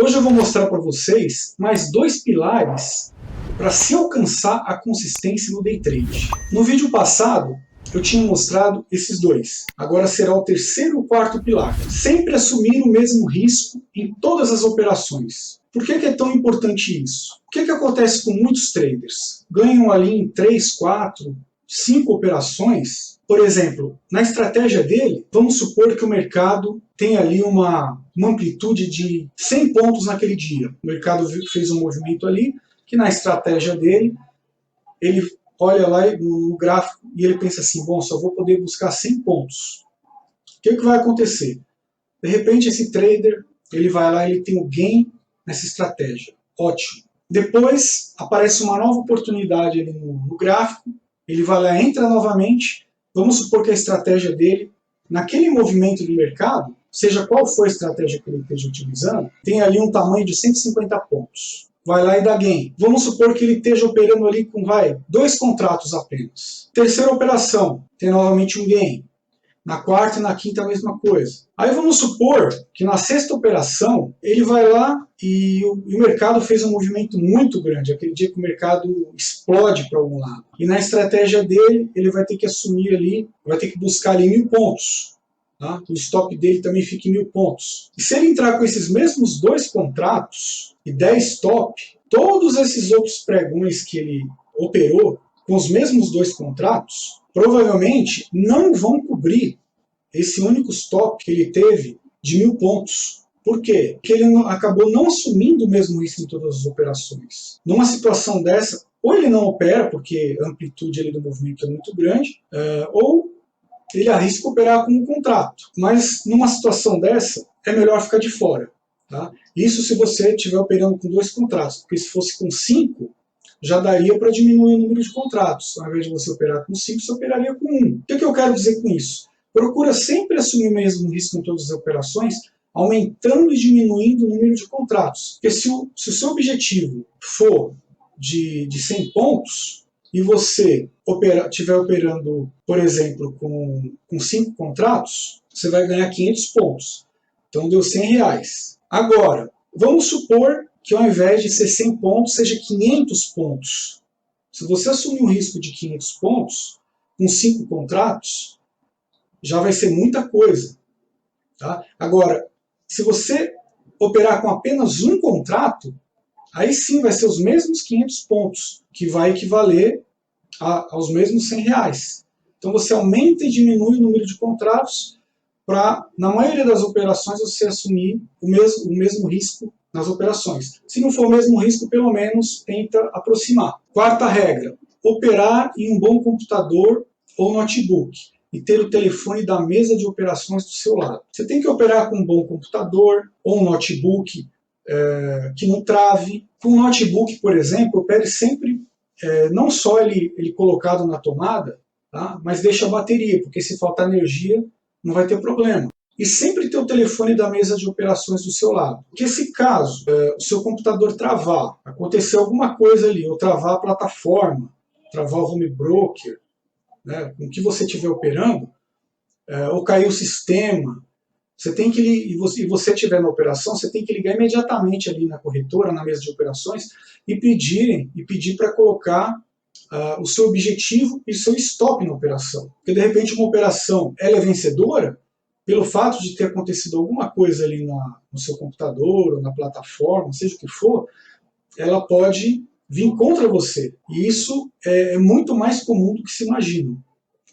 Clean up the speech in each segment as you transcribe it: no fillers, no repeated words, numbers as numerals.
Hoje eu vou mostrar para vocês mais dois pilares para se alcançar a consistência no day trade. No vídeo passado eu tinha mostrado esses dois. Agora será o terceiro e o quarto pilar. Sempre assumir o mesmo risco em todas as operações. Por que é tão importante isso? O que acontece com muitos traders? Ganham ali em 3, 4, 5 operações. Por exemplo, na estratégia dele, vamos supor que o mercado tem ali uma amplitude de 100 pontos naquele dia. O mercado fez um movimento ali, que na estratégia dele, ele olha lá no gráfico e ele pensa assim, bom, só vou poder buscar 100 pontos. O que vai acontecer? De repente esse trader, ele vai lá e ele tem o gain nessa estratégia. Ótimo. Depois aparece uma nova oportunidade ali no gráfico, ele vai lá, entra novamente, vamos supor que a estratégia dele, naquele movimento do mercado, seja qual for a estratégia que ele esteja utilizando, tem ali um tamanho de 150 pontos. Vai lá e dá gain. Vamos supor que ele esteja operando ali com 2 contratos apenas. Terceira operação, tem novamente um gain. Na quarta e na quinta a mesma coisa. Aí vamos supor que na sexta operação ele vai lá e o mercado fez um movimento muito grande, aquele dia que o mercado explode para algum lado. E na estratégia dele ele vai ter que assumir ali, vai ter que buscar ali 1000 pontos. Tá? O stop dele também fica em 1000 pontos. E se ele entrar com esses mesmos 2 contratos e 10 stop, todos esses outros pregões que ele operou com os mesmos 2 contratos, provavelmente não vão cobrir esse único stop que ele teve de 1000 pontos. Por quê? Porque ele acabou não assumindo o mesmo risco em todas as operações. Numa situação dessa, ou ele não opera, porque a amplitude ali do movimento é muito grande, ou ele arrisca operar com um contrato. Mas numa situação dessa, é melhor ficar de fora. Tá? Isso se você estiver operando com 2 contratos, porque se fosse com 5, já daria para diminuir o número de contratos. Ao invés de você operar com 5, você operaria com 1. O que eu quero dizer com isso? Procura sempre assumir o mesmo risco em todas as operações, aumentando e diminuindo o número de contratos. Porque se o seu objetivo for de 100 pontos, e você estiver operando, por exemplo, com 5 contratos, você vai ganhar 500 pontos. Então deu R$100. Agora, vamos supor que ao invés de ser 100 pontos, seja 500 pontos. Se você assumir um risco de 500 pontos, com 5 contratos, já vai ser muita coisa. Tá? Agora, se você operar com apenas um contrato, aí sim vai ser os mesmos 500 pontos, que vai equivaler aos mesmos R$100. Então você aumenta e diminui o número de contratos para, na maioria das operações, você assumir o mesmo risco nas operações. Se não for o mesmo risco, pelo menos tenta aproximar. Quarta regra, operar em um bom computador ou notebook e ter o telefone da mesa de operações do seu lado. Você tem que operar com um bom computador ou um notebook que não trave. Com um notebook, por exemplo, opere sempre, não só ele colocado na tomada, tá? Mas deixa a bateria, porque se faltar energia, não vai ter problema. E sempre ter o telefone da mesa de operações do seu lado. Porque se caso o seu computador travar, acontecer alguma coisa ali, ou travar a plataforma, travar o home broker, né, com o que você estiver operando, ou cair o sistema, você tem que, e você estiver na operação, você tem que ligar imediatamente ali na corretora, na mesa de operações, e pedir para colocar o seu objetivo e o seu stop na operação. Porque de repente uma operação ela é vencedora, pelo fato de ter acontecido alguma coisa ali no seu computador ou na plataforma, seja o que for, ela pode vir contra você. E isso é muito mais comum do que se imagina.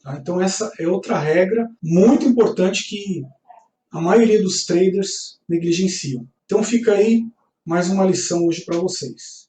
Tá? Então essa é outra regra muito importante que a maioria dos traders negligenciam. Então fica aí mais uma lição hoje para vocês.